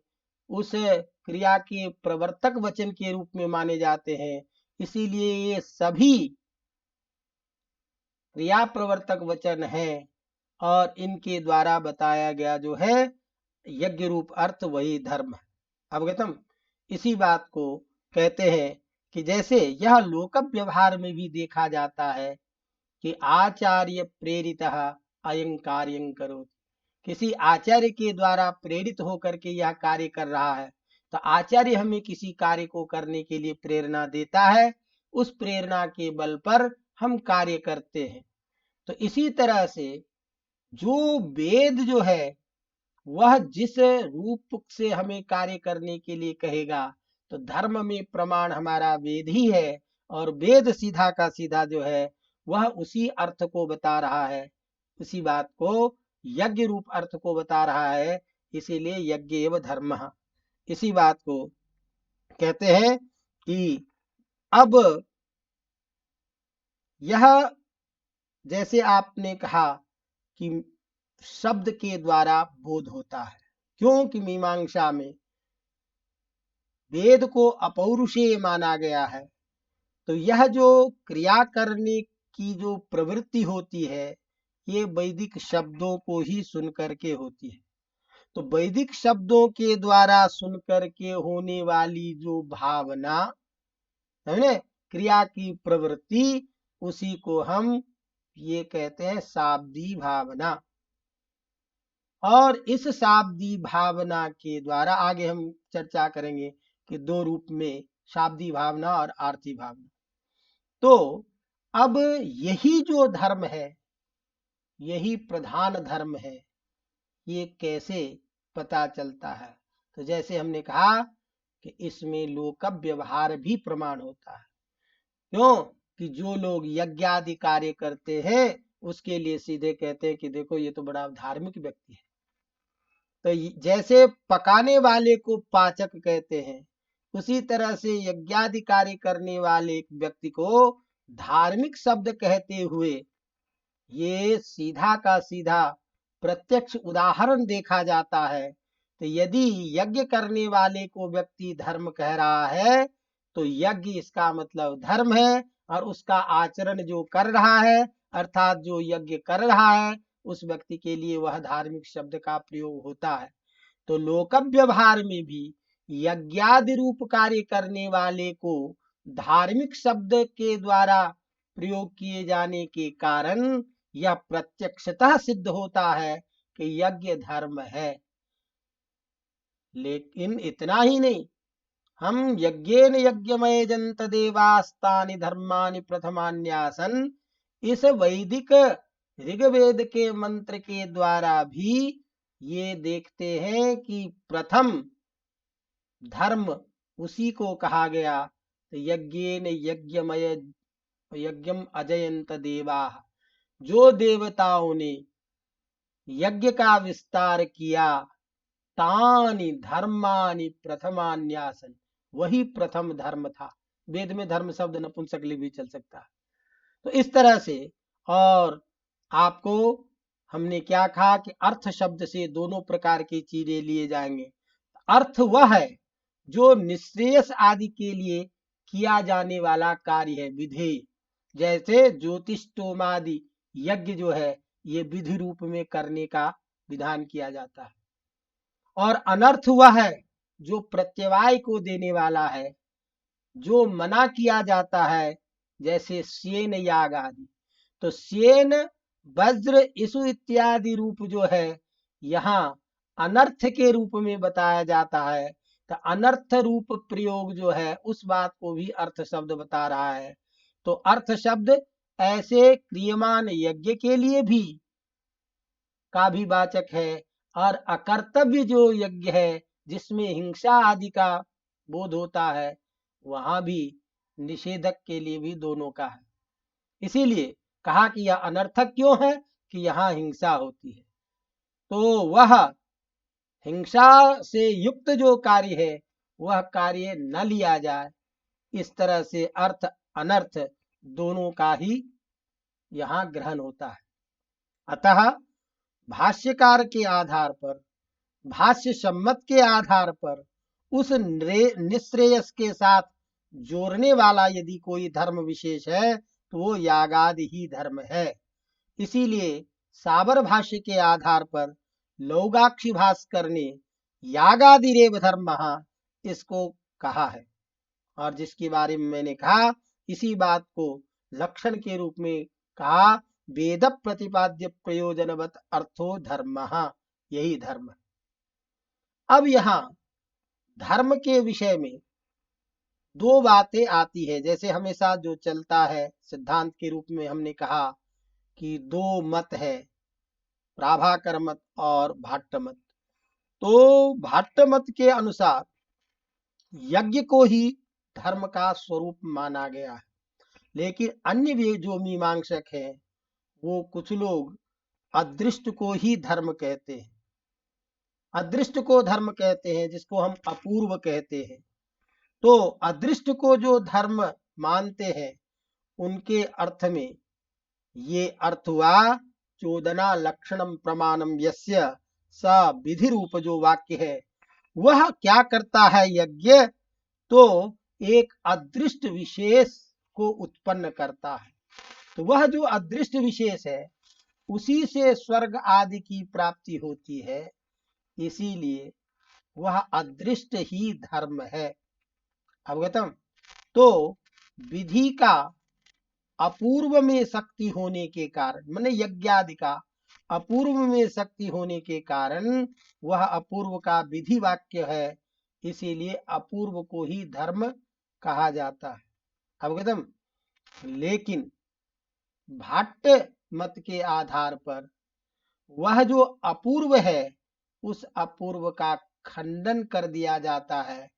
उस क्रिया के प्रवर्तक वचन के रूप में माने जाते हैं। इसीलिए ये सभी क्रिया प्रवर्तक वचन है और इनके द्वारा बताया गया जो है यज्ञ रूप अर्थ वही धर्म है। अवगतम। इसी बात को कहते हैं कि जैसे यह लोक व्यवहार में भी देखा जाता है कि आचार्य प्रेरित अयं कार्यं करोति। किसी आचार्य के द्वारा प्रेरित होकर के यह कार्य कर रहा है, तो आचार्य हमें किसी कार्य को करने के लिए प्रेरणा देता है, उस प्रेरणा के बल पर हम कार्य करते हैं। तो इसी तरह से जो वेद जो है वह जिस रूप से हमें कार्य करने के लिए कहेगा, तो धर्म में प्रमाण हमारा वेद ही है, और वेद सीधा का सीधा जो है वह उसी अर्थ को बता रहा है, उसी बात को यज्ञ रूप अर्थ को बता रहा है। इसीलिए यज्ञ एवं धर्म, इसी बात को कहते हैं कि अब यह जैसे आपने कहा कि शब्द के द्वारा बोध होता है, क्योंकि मीमांसा में वेद को अपौरुषेय माना गया है। तो यह जो क्रिया करने की जो प्रवृत्ति होती है, ये वैदिक शब्दों को ही सुन करके होती है। तो वैदिक शब्दों के द्वारा सुन करके होने वाली जो भावना, समझे, क्रिया की प्रवृत्ति, उसी को हम ये कहते हैं शाब्दी भावना। और इस शाब्दी भावना के द्वारा आगे हम चर्चा करेंगे कि दो रूप में शाब्दी भावना और आरती भावना। तो अब यही जो धर्म है, यही प्रधान धर्म है, ये कैसे पता चलता है? तो जैसे हमने कहा कि इसमें लोक व्यवहार भी प्रमाण होता है। क्यों कि जो लोग यज्ञ आदि कार्य करते हैं उसके लिए सीधे कहते हैं कि देखो ये तो बड़ा धार्मिक व्यक्ति है। तो जैसे पकाने वाले को पाचक कहते हैं, उसी तरह से यज्ञादि कार्य करने वाले व्यक्ति को धार्मिक शब्द कहते हुए ये सीधा का सीधा प्रत्यक्ष उदाहरण देखा जाता है। तो यदि यज्ञ करने वाले को व्यक्ति धर्म कह रहा है, तो यज्ञ इसका मतलब धर्म है, और उसका आचरण जो कर रहा है, अर्थात जो यज्ञ कर रहा है, उस व्यक्ति के लिए वह धार्मिक शब्द का प्रयोग होता है। तो लोक व्यवहार में भी यज्ञादि रूप कार्य करने वाले को धार्मिक शब्द के द्वारा प्रयोग किए जाने के कारण यह प्रत्यक्षतः सिद्ध होता है कि यज्ञ धर्म है। लेकिन इतना ही नहीं, हम यज्ञेन यज्ञमय जंत देवास्तानि धर्मानि प्रथमान्यासन, इस वैदिक ऋग्वेद के मंत्र के द्वारा भी ये देखते हैं कि प्रथम धर्म उसी को कहा गया यज्ञेन यज्ञम अजयंत देवाः, जो देवताओं ने यज्ञ का विस्तार किया, तानि धर्मानि प्रथमान्यासन, वही प्रथम धर्म था। वेद में धर्म शब्द नपुंसकलिंगी भी चल सकता है। तो इस तरह से, और आपको हमने क्या कहा कि अर्थ शब्द से दोनों प्रकार की चीजें लिए जाएंगे। अर्थ वह है जो निश्रेयस आदि के लिए किया जाने वाला कार्य है, विधेय। जैसे ज्योतिषोमादि यज्ञ जो है, ये विधि रूप में करने का विधान किया जाता है। और अनर्थ वह है जो प्रत्यवाय को देने वाला है, जो मना किया जाता है, जैसे श्येन याग आदि। तो श्येन, वज्र, इसु इत्यादि रूप जो है यहाँ अनर्थ के रूप में बताया जाता है। तो अनर्थ रूप प्रयोग जो है, उस बात को भी अर्थ शब्द बता रहा है। तो अर्थ शब्द ऐसे क्रियमान यज्ञ के लिए भी का भी वाचक है, और अकर्तव्य जो यज्ञ है जिसमें हिंसा आदि का बोध होता है, वहां भी निषेधक के लिए भी दोनों का है। इसीलिए कहा कि यह अनर्थक क्यों है कि यहाँ हिंसा होती है। तो वह हिंसा से युक्त जो कार्य है, वह कार्य न लिया जाए। इस तरह से अर्थ अनर्थ दोनों का ही यहाँ ग्रहण होता है। अतः भाष्यकार के आधार पर, भाष्य सम्मत के आधार पर, उस निश्रेयस के साथ जोड़ने वाला यदि कोई धर्म विशेष है, तो वो यागादि ही धर्म है। इसीलिए साबर भाष्य के आधार पर लौगाक्षी भास्कर ने यागादिरेव धर्म इसको कहा है, और जिसके बारे में मैंने कहा, इसी बात को लक्षण के रूप में कहा, वेद प्रतिपाद्य प्रयोजनवत अर्थो धर्म, यही धर्म है। अब यहाँ धर्म के विषय में दो बातें आती है। जैसे हमेशा जो चलता है सिद्धांत के रूप में, हमने कहा कि दो मत है, प्राभाकर मत और भाट्ट मत। तो भाट्ट मत के अनुसार यज्ञ को ही धर्म का स्वरूप माना गया है, लेकिन अन्य भी जो मीमांसक हैं, वो कुछ लोग अदृष्ट को ही धर्म कहते हैं। अदृष्ट को धर्म कहते हैं, जिसको हम अपूर्व कहते हैं। तो अदृष्ट को जो धर्म मानते हैं, उनके अर्थ में ये अर्थ हुआ, चोदना लक्षणम प्रमाणम यस्य स विधि रूप जो वाक्य है, वह क्या करता है यज्ञ, तो एक अदृष्ट विशेष को उत्पन्न करता है। तो वह जो अदृष्ट विशेष है, उसी से स्वर्ग आदि की प्राप्ति होती है। इसीलिए वह अदृष्ट ही धर्म है। अवगतम। तो विधि का अपूर्व में शक्ति होने के कारण, माने यज्ञादि का अपूर्व में शक्ति होने के कारण वह अपूर्व का विधि वाक्य है। इसीलिए अपूर्व को ही धर्म कहा जाता है। अवगतम। लेकिन भाट्ट मत के आधार पर वह जो अपूर्व है, उस अपूर्व का खंडन कर दिया जाता है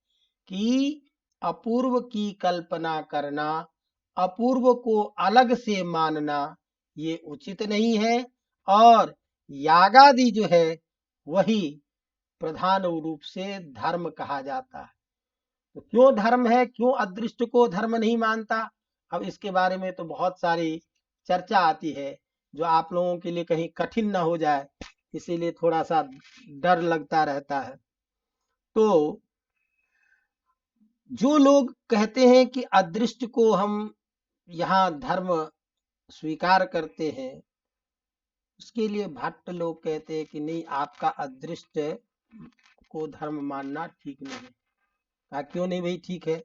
कि अपूर्व की कल्पना करना, अपूर्व को अलग से मानना, ये उचित नहीं है। और यागादि जो है, वही प्रधान रूप से धर्म कहा जाता है। तो क्यों धर्म है, क्यों अदृष्ट को धर्म नहीं मानता, अब इसके बारे में तो बहुत सारी चर्चा आती है, जो आप लोगों के लिए कहीं कठिन ना हो जाए, इसीलिए थोड़ा सा डर लगता रहता है। तो जो लोग कहते हैं कि अदृष्ट को हम यहाँ धर्म स्वीकार करते हैं, उसके लिए भट्ट लोग कहते हैं कि नहीं, आपका अदृष्ट को धर्म मानना ठीक नहीं है। कहा क्यों नहीं भाई, ठीक है।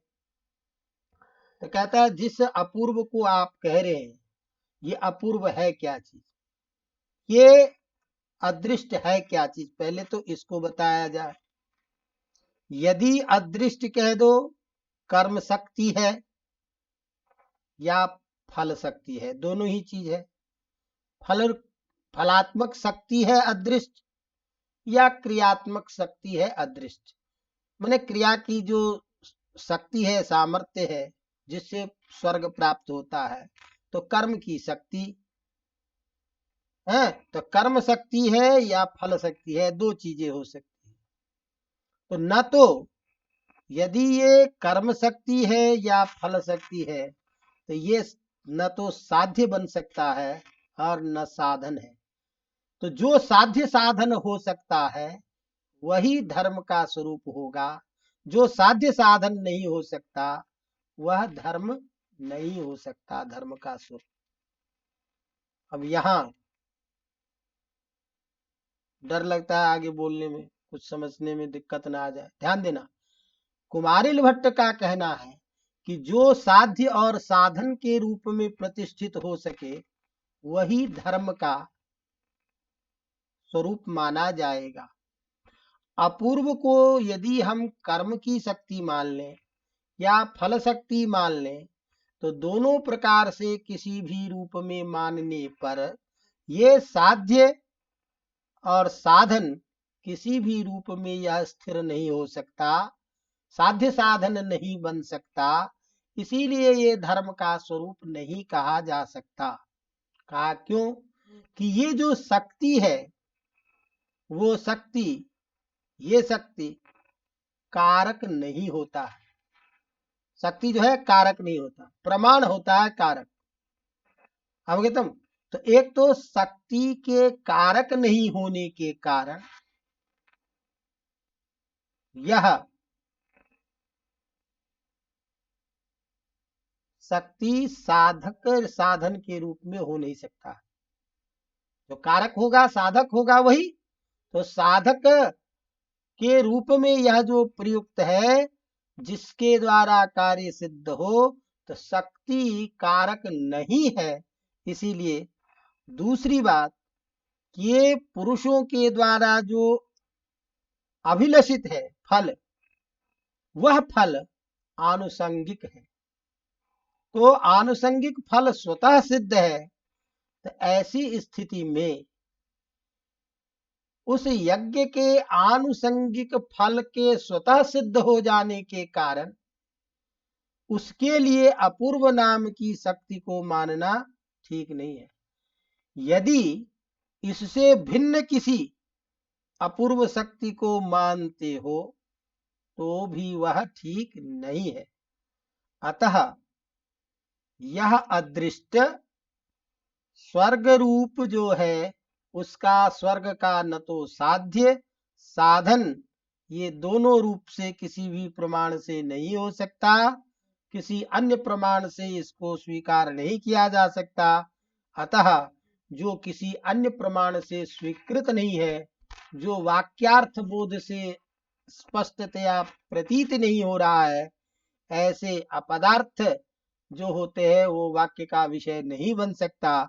तो कहता है जिस अपूर्व को आप कह रहे हैं, ये अपूर्व है क्या चीज, ये अदृष्ट है क्या चीज, पहले तो इसको बताया जाए। यदि अदृष्ट कह दो कर्म शक्ति है या फल शक्ति है, दोनों ही चीज है। फलात्मक शक्ति है अदृष्ट, या क्रियात्मक शक्ति है अदृष्ट। माने क्रिया की जो शक्ति है, सामर्थ्य है, जिससे स्वर्ग प्राप्त होता है, तो कर्म की शक्ति है। तो कर्म शक्ति है या फल शक्ति है, दो चीजें हो सकती है। तो न तो यदि ये कर्म शक्ति है या फल शक्ति है, तो ये न तो साध्य बन सकता है और न साधन है। तो जो साध्य साधन हो सकता है वही धर्म का स्वरूप होगा, जो साध्य साधन नहीं हो सकता वह धर्म नहीं हो सकता, धर्म का स्वरूप। अब यहाँ डर लगता है आगे बोलने में, कुछ समझने में दिक्कत ना आ जाए, ध्यान देना। कुमारिल भट्ट का कहना है कि जो साध्य और साधन के रूप में प्रतिष्ठित हो सके वही धर्म का स्वरूप माना जाएगा। अपूर्व को यदि हम कर्म की शक्ति मान लें या फल शक्ति मान लें, तो दोनों प्रकार से किसी भी रूप में मानने पर ये साध्य और साधन किसी भी रूप में यह स्थिर नहीं हो सकता, साध्य साधन नहीं बन सकता, इसीलिए ये धर्म का स्वरूप नहीं कहा जा सकता। कहा क्यों? कि ये जो शक्ति है, वो शक्ति, ये शक्ति कारक नहीं होता है। शक्ति जो है कारक नहीं होता, प्रमाण होता है कारक। अब तुम तो एक तो शक्ति के कारक नहीं होने के कारण यह शक्ति साधक साधन के रूप में हो नहीं सकता। जो कारक होगा साधक होगा वही, तो साधक के रूप में यह जो प्रयुक्त है, जिसके द्वारा कार्य सिद्ध हो, तो शक्ति कारक नहीं है। इसीलिए दूसरी बात, ये पुरुषों के द्वारा जो अभिलषित है फल, वह फल आनुषंगिक है। तो आनुषंगिक फल स्वतः सिद्ध है। तो ऐसी स्थिति में उस यज्ञ के आनुषंगिक फल के स्वतः सिद्ध हो जाने के कारण उसके लिए अपूर्व नाम की शक्ति को मानना ठीक नहीं है। यदि इससे भिन्न किसी अपूर्व शक्ति को मानते हो तो भी वह ठीक नहीं है। अतः यह अदृष्ट स्वर्ग रूप जो है, उसका स्वर्ग का न तो साध्य साधन, ये दोनों रूप से किसी भी प्रमाण से नहीं हो सकता, किसी अन्य प्रमाण से इसको स्वीकार नहीं किया जा सकता। अतः जो किसी अन्य प्रमाण से स्वीकृत नहीं है, जो वाक्यार्थ बोध से स्पष्टतया प्रतीत नहीं हो रहा है, ऐसे अपदार्थ जो होते हैं वो वाक्य का विषय नहीं बन सकता।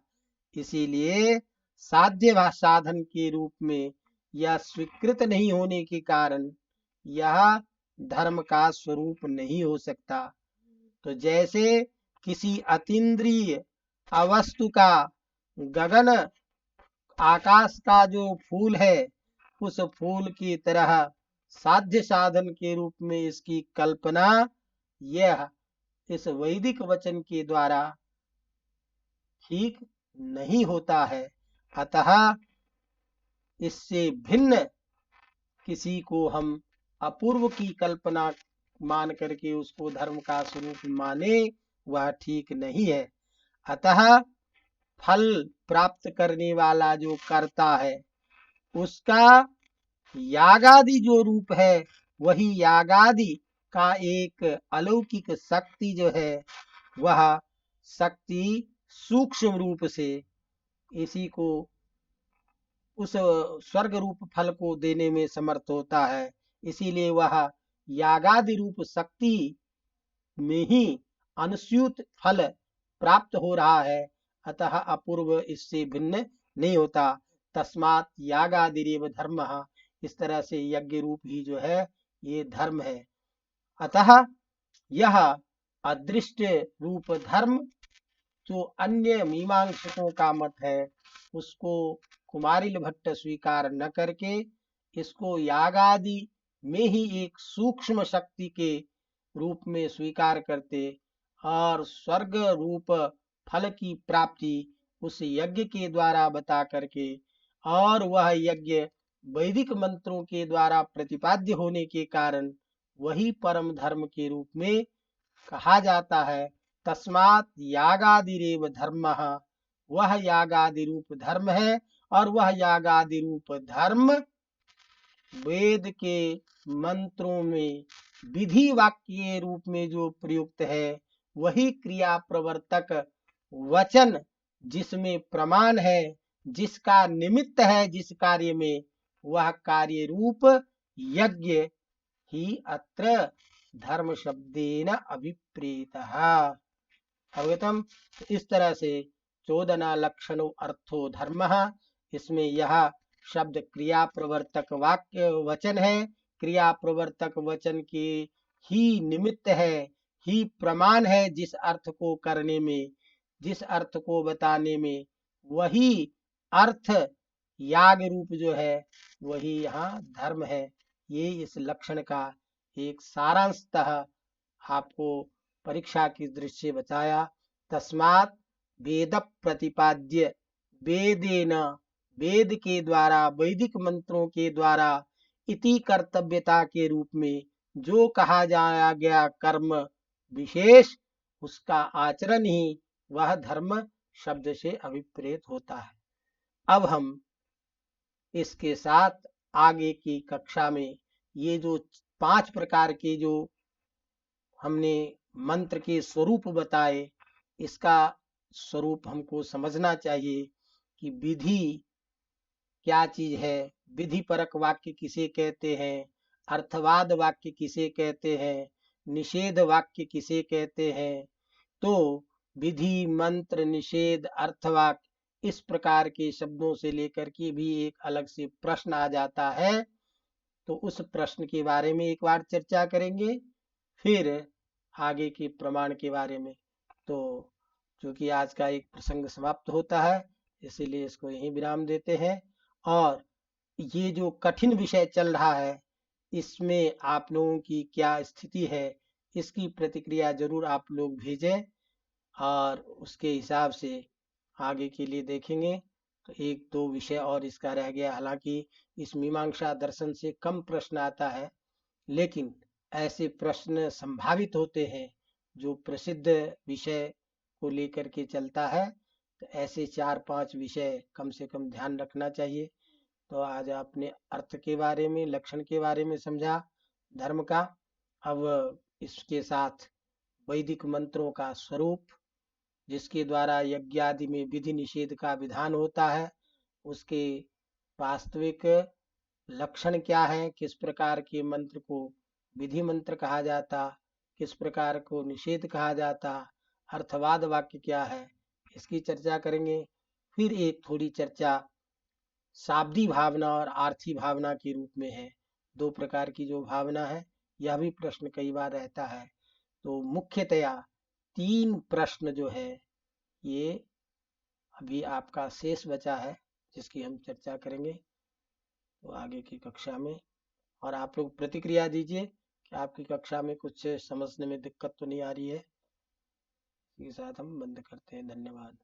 इसीलिए साध्य व साधन के रूप में यह स्वीकृत नहीं होने के कारण यह धर्म का स्वरूप नहीं हो सकता। तो जैसे किसी अतीन्द्रिय अवस्तु का, गगन आकाश का जो फूल है, उस फूल की तरह साध्य साधन के रूप में इसकी कल्पना यह इस वैदिक वचन के द्वारा ठीक नहीं होता है। अतः इससे भिन्न किसी को हम अपूर्व की कल्पना मान करके उसको धर्म का स्वरूप माने, वह ठीक नहीं है। अतः फल प्राप्त करने वाला जो कर्ता है, उसका यागादि जो रूप है, वही यागादि का एक अलौकिक शक्ति जो है, वह शक्ति सूक्ष्म रूप से इसी को उस स्वर्ग रूप फल को देने में समर्थ होता है। इसीलिए वह यागादि रूप शक्ति में ही अनुस्यूत फल प्राप्त हो रहा है। अतः अपूर्व इससे भिन्न नहीं होता। तस्मात् यागादिरेव धर्म, इस तरह से यज्ञ रूप ही जो है ये धर्म है। अतः यह अदृष्ट रूप धर्म जो अन्य मीमांसकों का मत है, उसको कुमारिल भट्ट स्वीकार न करके इसको यागादि में ही एक सूक्ष्म शक्ति के रूप में स्वीकार करते और स्वर्ग रूप फल की प्राप्ति उस यज्ञ के द्वारा बता करके, और वह यज्ञ वैदिक मंत्रों के द्वारा प्रतिपाद्य होने के कारण वही परम धर्म के रूप में कहा जाता है। तस्मात् यागादिरेव धर्मः, वह यागादि रूप धर्म है, और वह यागादि रूप धर्म वेद के मंत्रों में विधि वाक्य रूप में जो प्रयुक्त है, वही क्रिया प्रवर्तक वचन जिसमें प्रमाण है, जिसका निमित्त है जिस कार्य में, वह कार्य रूप यज्ञ ही अत्र धर्म शब्देन अभिप्रेतः। अवगतम। इस तरह से चोदना लक्षणों अर्थो धर्म, इसमें यह शब्द क्रिया प्रवर्तक वाक्य वचन है, क्रिया प्रवर्तक वचन के ही निमित्त है, ही प्रमाण है जिस अर्थ को करने में, जिस अर्थ को बताने में, वही अर्थ याग रूप जो है वही यहाँ धर्म है। ये इस लक्षण का एक सारांशतः आपको परीक्षा की दृष्टि से बताया। तस्मात् वेद प्रतिपाद्य, वेदेन वेद के द्वारा, वैदिक मंत्रों के द्वारा, इति कर्तव्यता के रूप में जो कहा जाया गया कर्म विशेष, उसका आचरण ही वह धर्म शब्द से अभिप्रेत होता है। अब हम इसके साथ आगे की कक्षा में ये जो 5 प्रकार के जो हमने मंत्र के स्वरूप बताए, इसका स्वरूप हमको समझना चाहिए कि विधि क्या चीज है, विधि परक वाक्य किसे कहते हैं, अर्थवाद वाक्य किसे कहते हैं, निषेध वाक्य किसे कहते हैं। तो विधि, मंत्र, निषेध, अर्थवाक्य, इस प्रकार के शब्दों से लेकर के भी एक अलग से प्रश्न आ जाता है। तो उस प्रश्न के बारे में एक बार चर्चा करेंगे, फिर आगे के प्रमाण के बारे में। तो चूंकि आज का एक प्रसंग समाप्त होता है, इसीलिए इसको यहीं विराम देते हैं। और ये जो कठिन विषय चल रहा है, इसमें आप लोगों की क्या स्थिति है, इसकी प्रतिक्रिया जरूर आप लोग भेजें, और उसके हिसाब से आगे के लिए देखेंगे। तो 1-2 विषय और इसका रह गया। हालांकि इस मीमांसा दर्शन से कम प्रश्न आता है, लेकिन ऐसे प्रश्न संभावित होते हैं जो प्रसिद्ध विषय को लेकर के चलता है। तो ऐसे 4-5 विषय कम से कम ध्यान रखना चाहिए। तो आज आपने अर्थ के बारे में, लक्षण के बारे में समझा धर्म का। अब इसके साथ वैदिक मंत्रों का स्वरूप, जिसके द्वारा यज्ञ आदि में विधि निषेध का विधान होता है, उसके वास्तविक लक्षण क्या है, किस प्रकार के मंत्र को विधि मंत्र कहा जाता, किस प्रकार को निषेध कहा जाता, अर्थवाद वाक्य क्या है, इसकी चर्चा करेंगे। फिर एक थोड़ी चर्चा शाब्दी भावना और आर्थी भावना के रूप में है। 2 प्रकार की जो भावना है, यह भी प्रश्न कई बार रहता है। तो मुख्यतया 3 प्रश्न जो है, ये अभी आपका शेष बचा है, जिसकी हम चर्चा करेंगे तो आगे की कक्षा में। और आप लोग प्रतिक्रिया दीजिए कि आपकी कक्षा में कुछ समझने में दिक्कत तो नहीं आ रही है। इसके साथ हम बंद करते हैं। धन्यवाद।